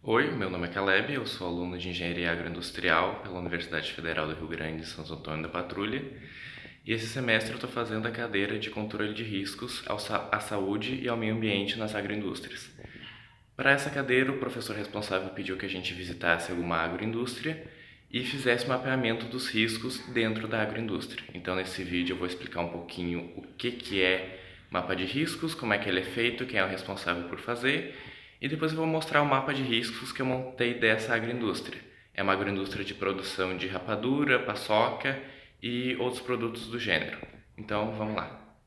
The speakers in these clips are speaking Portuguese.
Oi, meu nome é Caleb, eu sou aluno de Engenharia Agroindustrial pela Universidade Federal do Rio Grande, São Antônio da Patrulha, e esse semestre eu estou fazendo a cadeira de controle de riscos à saúde e ao meio ambiente nas agroindústrias. Para essa cadeira, o professor responsável pediu que a gente visitasse alguma agroindústria e fizesse mapeamento dos riscos dentro da agroindústria. Então, nesse vídeo eu vou explicar um pouquinho o que é mapa de riscos, como é que ele é feito, quem é o responsável por fazer, e depois eu vou mostrar o mapa de riscos que eu montei dessa agroindústria. É uma agroindústria de produção de rapadura, paçoca e outros produtos do gênero. Então, vamos lá.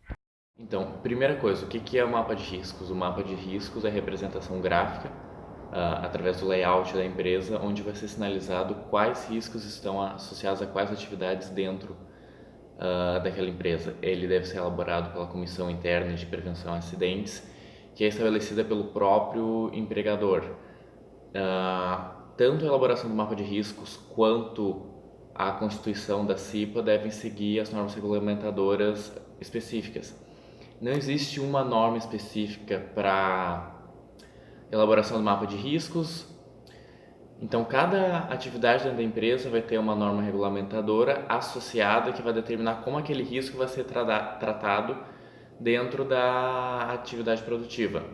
Então, primeira coisa, o que é o mapa de riscos? O mapa de riscos é a representação gráfica, através do layout da empresa, onde vai ser sinalizado quais riscos estão associados a quais atividades dentro daquela empresa. Ele deve ser elaborado pela Comissão Interna de Prevenção a Acidentes, que é estabelecida pelo próprio empregador. Tanto a elaboração do mapa de riscos quanto a constituição da CIPA devem seguir as normas regulamentadoras específicas. Não existe uma norma específica para elaboração do mapa de riscos, então cada atividade dentro da empresa vai ter uma norma regulamentadora associada que vai determinar como aquele risco vai ser tratado dentro da atividade produtiva.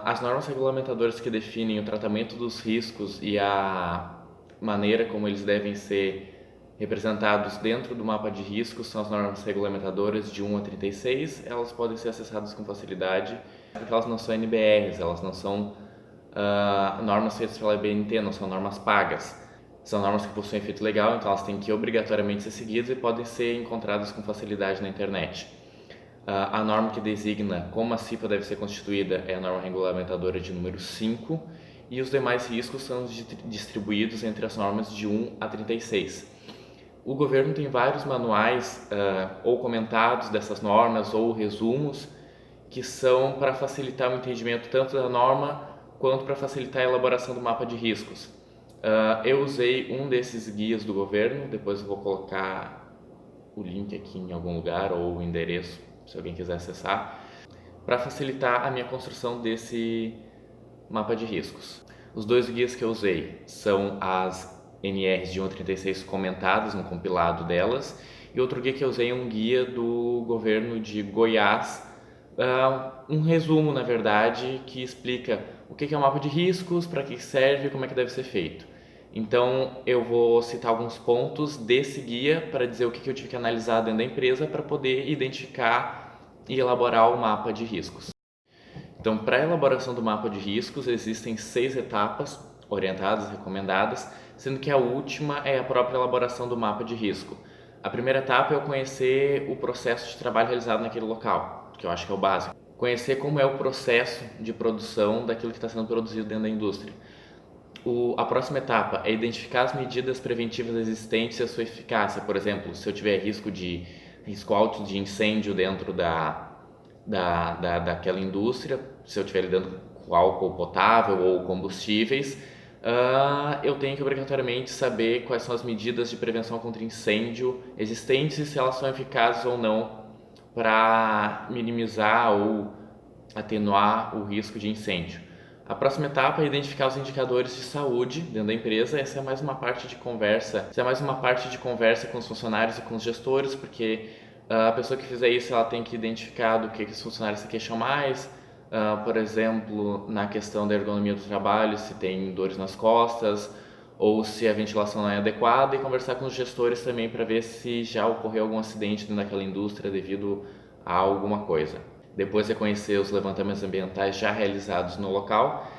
As normas regulamentadoras que definem o tratamento dos riscos e a maneira como eles devem ser representados dentro do mapa de riscos são as normas regulamentadoras de 1 a 36. Elas podem ser acessadas com facilidade porque elas não são NBRs, elas não são normas feitas pela BNT, não são normas pagas. São normas que possuem efeito legal, então elas têm que obrigatoriamente ser seguidas e podem ser encontradas com facilidade na internet. A norma que designa como a CIPA deve ser constituída é a norma regulamentadora de número 5 e os demais riscos são distribuídos entre as normas de 1 a 36. O governo tem vários manuais ou comentados dessas normas ou resumos que são para facilitar o entendimento tanto da norma quanto para facilitar a elaboração do mapa de riscos. Eu usei um desses guias do governo, depois eu vou colocar o link aqui em algum lugar ou o endereço se alguém quiser acessar, para facilitar a minha construção desse mapa de riscos. Os dois guias que eu usei são as NRs de 1 a 36 comentadas, um compilado delas, e outro guia que eu usei é um guia do governo de Goiás, um resumo, na verdade, que explica o que é o mapa de riscos, para que serve e como é que deve ser feito. Então, eu vou citar alguns pontos desse guia para dizer o que eu tive que analisar dentro da empresa para poder identificar e elaborar o mapa de riscos. Então, para a elaboração do mapa de riscos, existem 6 etapas orientadas, recomendadas, sendo que a última é a própria elaboração do mapa de risco. A primeira etapa é eu conhecer o processo de trabalho realizado naquele local, que eu acho que é o básico. Conhecer como é o processo de produção daquilo que está sendo produzido dentro da indústria. A próxima etapa é identificar as medidas preventivas existentes e a sua eficácia. Por exemplo, se eu tiver risco alto de incêndio dentro daquela indústria, se eu estiver lidando com álcool potável ou combustíveis, eu tenho que obrigatoriamente saber quais são as medidas de prevenção contra incêndio existentes e se elas são eficazes ou não para minimizar ou atenuar o risco de incêndio. A próxima etapa é identificar os indicadores de saúde dentro da empresa. Essa é mais uma parte de conversa. Essa é mais uma parte de conversa com os funcionários e com os gestores, porque a pessoa que fizer isso ela tem que identificar do que os funcionários se queixam mais. Por exemplo, na questão da ergonomia do trabalho, se tem dores nas costas ou se a ventilação não é adequada, e conversar com os gestores também para ver se já ocorreu algum acidente dentro daquela indústria devido a alguma coisa. Depois é conhecer os levantamentos ambientais já realizados no local.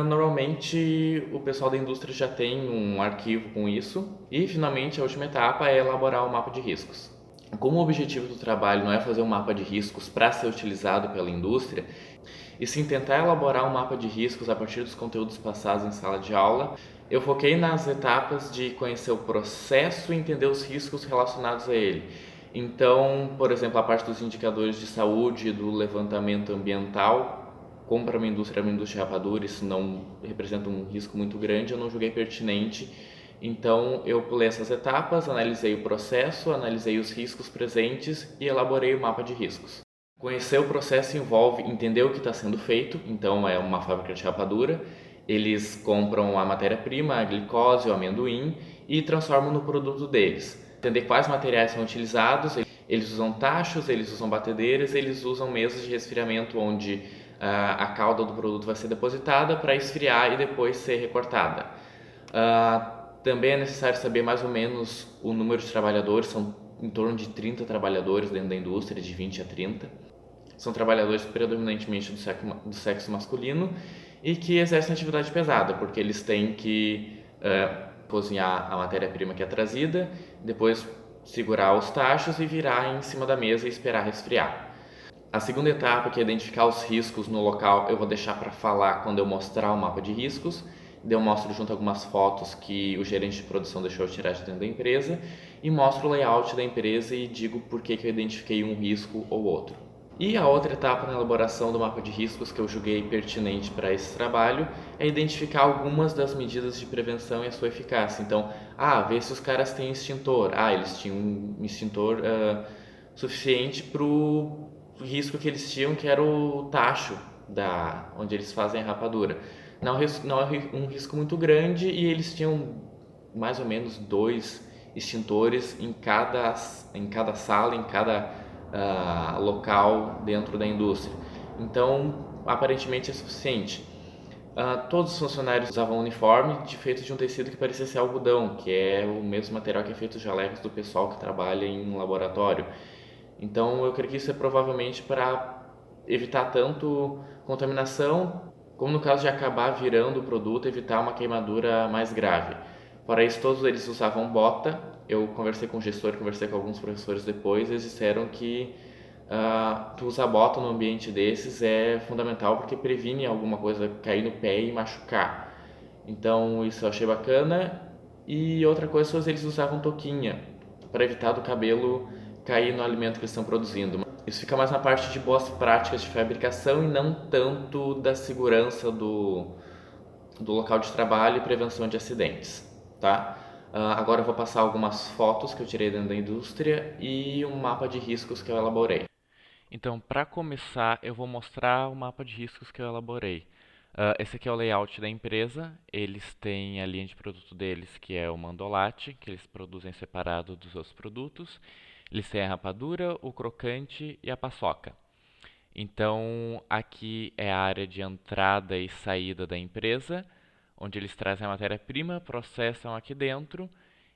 Normalmente o pessoal da indústria já tem um arquivo com isso. E finalmente a última etapa é elaborar o mapa de riscos. Como o objetivo do trabalho não é fazer um mapa de riscos para ser utilizado pela indústria, e sim tentar elaborar um mapa de riscos a partir dos conteúdos passados em sala de aula, eu foquei nas etapas de conhecer o processo e entender os riscos relacionados a ele. Então, por exemplo, a parte dos indicadores de saúde, do levantamento ambiental, como para uma indústria de rapadura, isso não representa um risco muito grande, eu não julguei pertinente. Então, eu pulei essas etapas, analisei o processo, analisei os riscos presentes e elaborei o mapa de riscos. Conhecer o processo envolve entender o que está sendo feito, então é uma fábrica de rapadura, Eles compram a matéria-prima, a glicose, o amendoim e transformam no produto deles. Entender quais materiais são utilizados, eles usam tachos, eles usam batedeiras, eles usam mesas de resfriamento onde a calda do produto vai ser depositada para esfriar e depois ser recortada. Também é necessário saber mais ou menos o número de trabalhadores, são em torno de 30 trabalhadores dentro da indústria, de 20 a 30. São trabalhadores predominantemente do sexo masculino e que exercem atividade pesada, porque eles têm que cozinhar a matéria-prima que é trazida, depois segurar os tachos e virar em cima da mesa e esperar resfriar. A segunda etapa, que é identificar os riscos no local, eu vou deixar para falar quando eu mostrar o mapa de riscos. Eu mostro junto algumas fotos que o gerente de produção deixou eu tirar de dentro da empresa e mostro o layout da empresa e digo por que eu identifiquei um risco ou outro. E a outra etapa na elaboração do mapa de riscos que eu julguei pertinente para esse trabalho é identificar algumas das medidas de prevenção e a sua eficácia. Então, ver se os caras têm extintor. Eles tinham um extintor suficiente para o risco que eles tinham, que era o tacho onde eles fazem a rapadura. Não é um risco muito grande e eles tinham mais ou menos 2 extintores em cada sala, em cada local dentro da indústria. Então, aparentemente é suficiente. Todos os funcionários usavam uniforme feito de um tecido que parecia ser algodão, que é o mesmo material que é feito os jalecos do pessoal que trabalha em um laboratório. Então, eu creio que isso é provavelmente para evitar tanto contaminação, como no caso de acabar virando o produto, evitar uma queimadura mais grave. Para isso, todos eles usavam bota. Eu conversei com o gestor, conversei com alguns professores depois, eles disseram que tu usar bota no ambiente desses é fundamental porque previne alguma coisa cair no pé e machucar. Então, isso eu achei bacana. E outra coisa, eles usavam touquinha para evitar do cabelo cair no alimento que eles estão produzindo. Isso fica mais na parte de boas práticas de fabricação e não tanto da segurança do local de trabalho e prevenção de acidentes, tá? Agora eu vou passar algumas fotos que eu tirei dentro da indústria e um mapa de riscos que eu elaborei. Então, para começar, eu vou mostrar o mapa de riscos que eu elaborei. Esse aqui é o layout da empresa. Eles têm a linha de produto deles, que é o mandolate, que eles produzem separado dos outros produtos. Eles têm a rapadura, o crocante e a paçoca. Então, aqui é a área de entrada e saída da empresa, onde eles trazem a matéria-prima, processam aqui dentro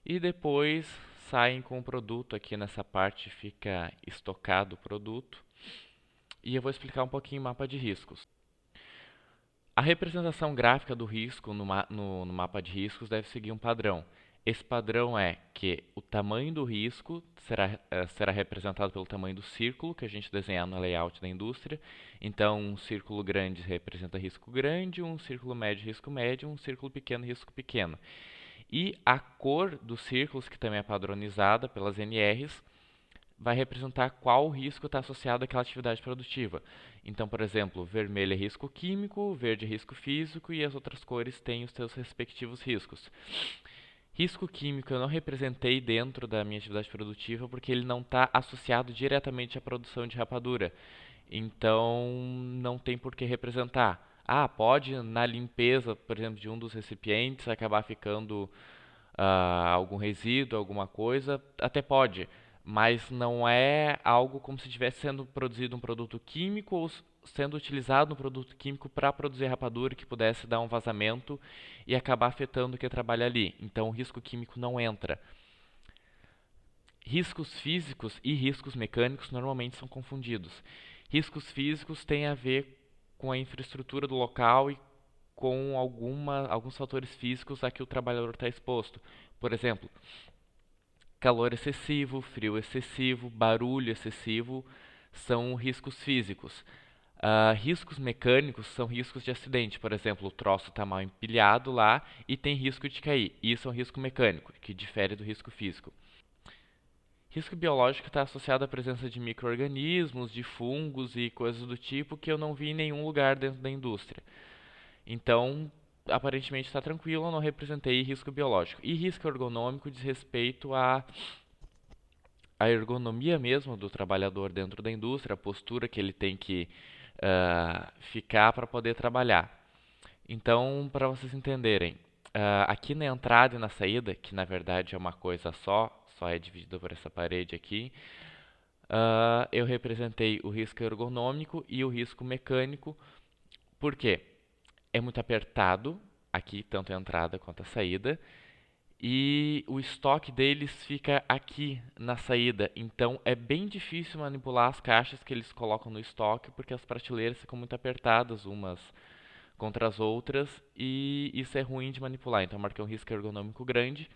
e depois saem com o produto. Aqui nessa parte fica estocado o produto. E eu vou explicar um pouquinho o mapa de riscos. A representação gráfica do risco no mapa de riscos deve seguir um padrão. Esse padrão é que o tamanho do risco será representado pelo tamanho do círculo que a gente desenhar no layout da indústria. Então, um círculo grande representa risco grande, um círculo médio, risco médio, um círculo pequeno, risco pequeno. E a cor dos círculos, que também é padronizada pelas NRs, vai representar qual risco está associado àquela atividade produtiva. Então, por exemplo, vermelho é risco químico, verde é risco físico e as outras cores têm os seus respectivos riscos. Risco químico eu não representei dentro da minha atividade produtiva porque ele não está associado diretamente à produção de rapadura. Então, não tem por que representar. Pode na limpeza, por exemplo, de um dos recipientes acabar ficando algum resíduo, alguma coisa, até pode, mas não é algo como se estivesse sendo produzido um produto químico ou sendo utilizado um produto químico para produzir rapadura que pudesse dar um vazamento e acabar afetando o que trabalha ali. Então o risco químico não entra. Riscos físicos e riscos mecânicos normalmente são confundidos. Riscos físicos têm a ver com a infraestrutura do local e com alguns fatores físicos a que o trabalhador está exposto. Por exemplo, calor excessivo, frio excessivo, barulho excessivo são riscos físicos. Riscos mecânicos são riscos de acidente. Por exemplo, o troço está mal empilhado lá e tem risco de cair. Isso é um risco mecânico, que difere do risco físico. Risco biológico está associado à presença de micro-organismos, de fungos e coisas do tipo que eu não vi em nenhum lugar dentro da indústria. Então, aparentemente está tranquilo, eu não representei risco biológico. E risco ergonômico diz respeito à ergonomia mesmo do trabalhador dentro da indústria, a postura que ele tem que ficar para poder trabalhar. Então, para vocês entenderem, aqui na entrada e na saída, que na verdade é uma coisa só é dividido por essa parede aqui, eu representei o risco ergonômico e o risco mecânico. Por quê? É muito apertado aqui, tanto a entrada quanto a saída, e o estoque deles fica aqui na saída. Então é bem difícil manipular as caixas que eles colocam no estoque, porque as prateleiras ficam muito apertadas umas contra as outras, e isso é ruim de manipular. Então eu marquei um risco ergonômico grande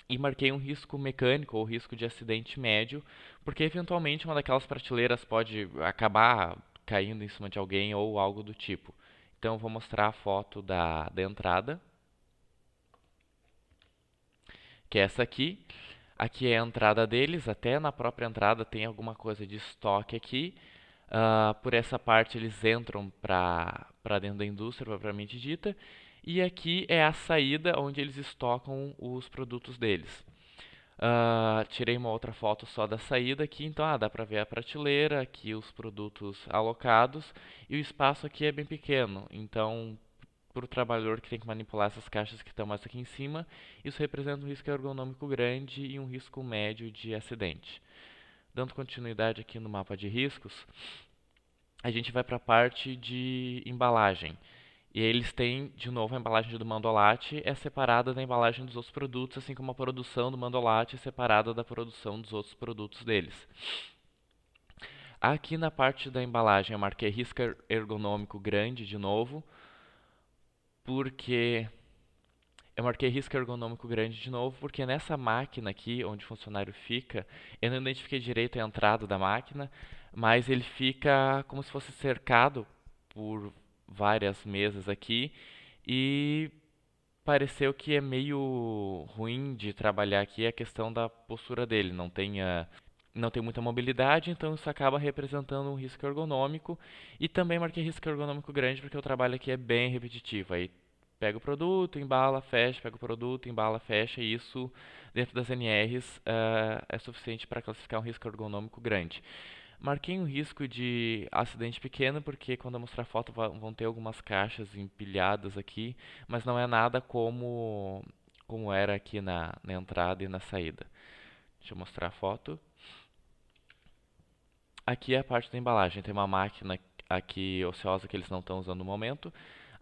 e marquei um risco mecânico ou risco de acidente médio, porque eventualmente uma daquelas prateleiras pode acabar caindo em cima de alguém ou algo do tipo. Então eu vou mostrar a foto da entrada, que é essa aqui. Aqui é a entrada deles, até na própria entrada tem alguma coisa de estoque aqui. Por essa parte eles entram para dentro da indústria propriamente dita. E aqui é a saída onde eles estocam os produtos deles. Tirei uma outra foto só da saída aqui, então dá para ver a prateleira, aqui os produtos alocados, e o espaço aqui é bem pequeno, então para o trabalhador que tem que manipular essas caixas que estão mais aqui em cima, isso representa um risco ergonômico grande e um risco médio de acidente. Dando continuidade aqui no mapa de riscos, a gente vai para a parte de embalagem. E eles têm, de novo, a embalagem do Mandolate é separada da embalagem dos outros produtos, assim como a produção do Mandolate é separada da produção dos outros produtos deles. Aqui na parte da embalagem eu marquei risco ergonômico grande de novo, porque nessa máquina aqui, onde o funcionário fica, eu não identifiquei direito a entrada da máquina, mas ele fica como se fosse cercado por várias mesas aqui e pareceu que é meio ruim de trabalhar aqui a questão da postura dele. Não tem muita mobilidade, então isso acaba representando um risco ergonômico. E também marquei risco ergonômico grande porque o trabalho aqui é bem repetitivo. Aí pega o produto, embala, fecha, pega o produto, embala, fecha, e isso dentro das NRs é suficiente para classificar um risco ergonômico grande. Marquei um risco de acidente pequeno porque quando eu mostrar a foto vão ter algumas caixas empilhadas aqui, mas não é nada como era aqui na entrada e na saída. Deixa eu mostrar a foto. Aqui é a parte da embalagem. Tem uma máquina aqui ociosa que eles não estão usando no momento.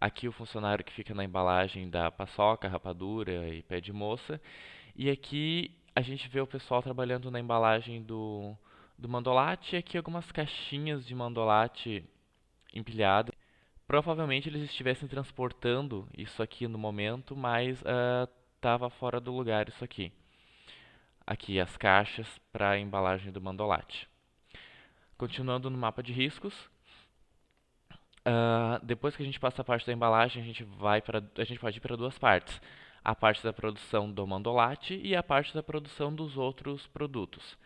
Aqui o funcionário que fica na embalagem da paçoca, rapadura e pé de moça. E aqui a gente vê o pessoal trabalhando na embalagem do mandolate e aqui algumas caixinhas de mandolate empilhadas. Provavelmente eles estivessem transportando isso aqui no momento, mas estava fora do lugar isso aqui. Aqui as caixas para a embalagem do mandolate. Continuando no mapa de riscos, depois que a gente passa a parte da embalagem, a gente pode ir para duas partes. A parte da produção do mandolate e a parte da produção dos outros produtos.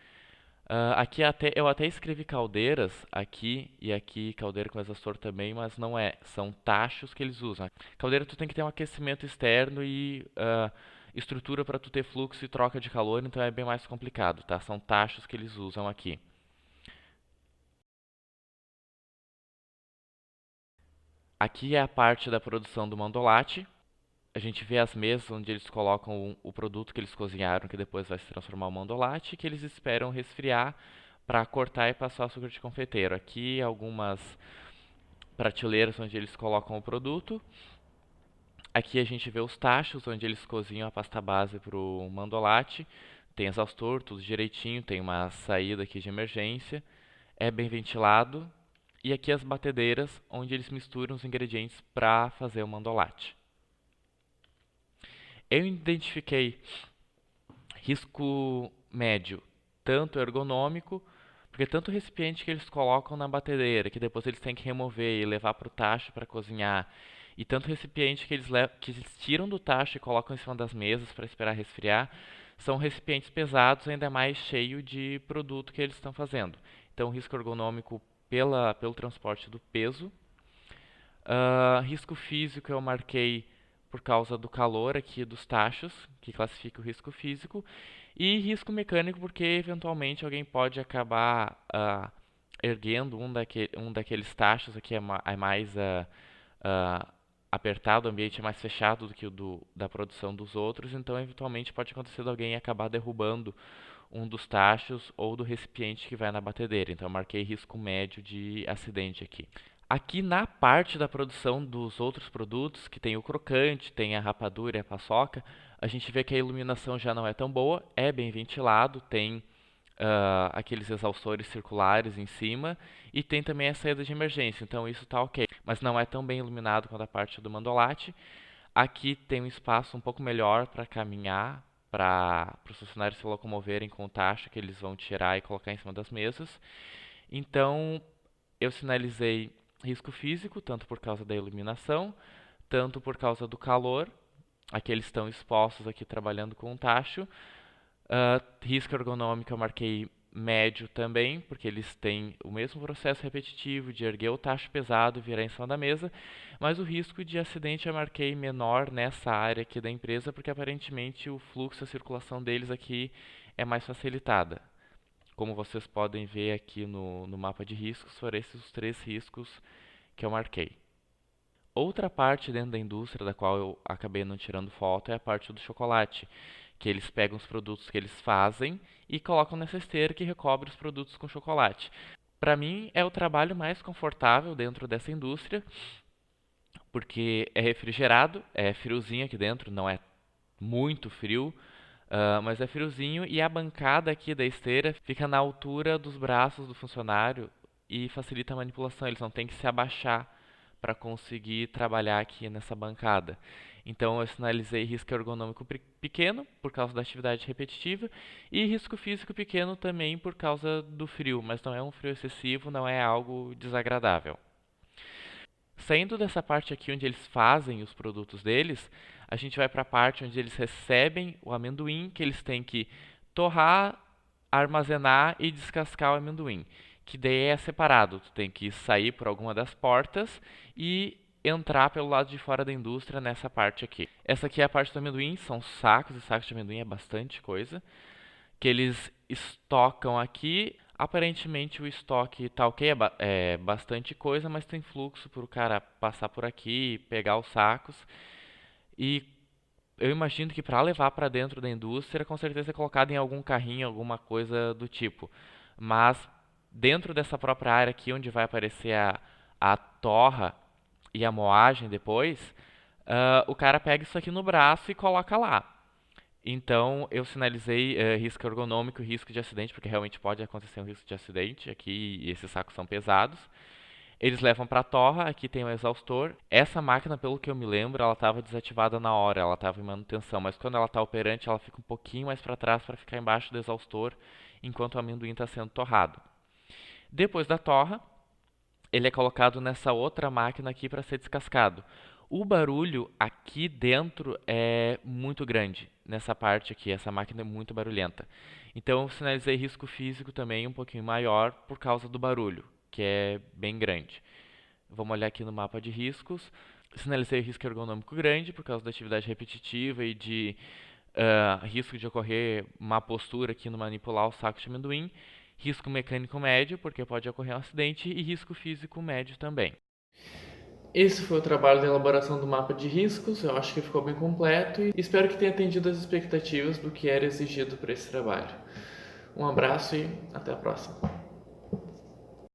Aqui eu até escrevi caldeiras aqui e aqui caldeira com exaustor também, mas não é. São tachos que eles usam. Caldeira tu tem que ter um aquecimento externo e estrutura para tu ter fluxo e troca de calor, então é bem mais complicado, tá? São tachos que eles usam aqui. Aqui é a parte da produção do mandolate. A gente vê as mesas onde eles colocam o produto que eles cozinharam, que depois vai se transformar em mandolate, que eles esperam resfriar para cortar e passar o açúcar de confeiteiro. Aqui algumas prateleiras onde eles colocam o produto. Aqui a gente vê os tachos onde eles cozinham a pasta base para o mandolate. Tem exaustor, tudo direitinho, tem uma saída aqui de emergência. É bem ventilado. E aqui as batedeiras onde eles misturam os ingredientes para fazer o mandolate. Eu identifiquei risco médio, tanto ergonômico, porque tanto o recipiente que eles colocam na batedeira, que depois eles têm que remover e levar para o tacho para cozinhar, e tanto o recipiente que eles tiram do tacho e colocam em cima das mesas para esperar resfriar, são recipientes pesados, ainda mais cheio de produto que eles estão fazendo. Então, risco ergonômico pelo transporte do peso. Risco físico eu marquei por causa do calor aqui dos tachos, que classifica o risco físico, e risco mecânico porque eventualmente alguém pode acabar erguendo um daqueles tachos aqui é mais apertado, o ambiente é mais fechado do que da produção dos outros, então eventualmente pode acontecer de alguém acabar derrubando um dos tachos ou do recipiente que vai na batedeira. Então eu marquei risco médio de acidente aqui. Aqui na parte da produção dos outros produtos, que tem o crocante, tem a rapadura e a paçoca, a gente vê que a iluminação já não é tão boa, é bem ventilado, tem aqueles exaustores circulares em cima e tem também a saída de emergência, então isso está ok. Mas não é tão bem iluminado quanto a parte do mandolate. Aqui tem um espaço um pouco melhor para caminhar, para os funcionários se locomoverem com o tacho que eles vão tirar e colocar em cima das mesas. Então eu sinalizei risco físico, tanto por causa da iluminação, tanto por causa do calor. Aqui eles estão expostos aqui trabalhando com o tacho. Risco ergonômico eu marquei médio também, porque eles têm o mesmo processo repetitivo de erguer o tacho pesado e virar em cima da mesa, mas o risco de acidente eu marquei menor nessa área aqui da empresa, porque aparentemente o fluxo, a circulação deles aqui é mais facilitada. Como vocês podem ver aqui no mapa de riscos, foram esses os 3 riscos que eu marquei. Outra parte dentro da indústria da qual eu acabei não tirando foto é a parte do chocolate, que eles pegam os produtos que eles fazem e colocam nessa esteira que recobre os produtos com chocolate. Para mim é o trabalho mais confortável dentro dessa indústria, porque é refrigerado, é friozinho aqui dentro, não é muito frio, mas é friozinho e a bancada aqui da esteira fica na altura dos braços do funcionário e facilita a manipulação, eles não têm que se abaixar para conseguir trabalhar aqui nessa bancada. Então eu sinalizei risco ergonômico pequeno por causa da atividade repetitiva e risco físico pequeno também por causa do frio, mas não é um frio excessivo, não é algo desagradável. Saindo dessa parte aqui onde eles fazem os produtos deles, a gente vai para a parte onde eles recebem o amendoim, que eles têm que torrar, armazenar e descascar o amendoim, que daí é separado. Tu tem que sair por alguma das portas e entrar pelo lado de fora da indústria nessa parte aqui. Essa aqui é a parte do amendoim, são sacos e sacos de amendoim, é bastante coisa, que eles estocam aqui. Aparentemente o estoque tá ok, é bastante coisa, mas tem fluxo para o cara passar por aqui, pegar os sacos. E eu imagino que para levar para dentro da indústria, com certeza é colocado em algum carrinho, alguma coisa do tipo. Mas dentro dessa própria área aqui, onde vai aparecer a torra e a moagem depois, o cara pega isso aqui no braço e coloca lá. Então eu sinalizei risco ergonômico e risco de acidente, porque realmente pode acontecer um risco de acidente aqui e esses sacos são pesados. Eles levam para a torra, aqui tem o exaustor. Essa máquina, pelo que eu me lembro, ela estava desativada na hora, ela estava em manutenção, mas quando ela está operante, ela fica um pouquinho mais para trás para ficar embaixo do exaustor, enquanto o amendoim está sendo torrado. Depois da torra, ele é colocado nessa outra máquina aqui para ser descascado. O barulho aqui dentro é muito grande, nessa parte aqui, essa máquina é muito barulhenta. Então eu sinalizei risco físico também um pouquinho maior por causa do barulho, que é bem grande. Vamos olhar aqui no mapa de riscos. Sinalizei risco ergonômico grande por causa da atividade repetitiva e de risco de ocorrer má postura aqui no manipular o saco de amendoim. Risco mecânico médio, porque pode ocorrer um acidente, e risco físico médio também. Esse foi o trabalho de elaboração do mapa de riscos, eu acho que ficou bem completo e espero que tenha atendido as expectativas do que era exigido para esse trabalho. Um abraço e até a próxima.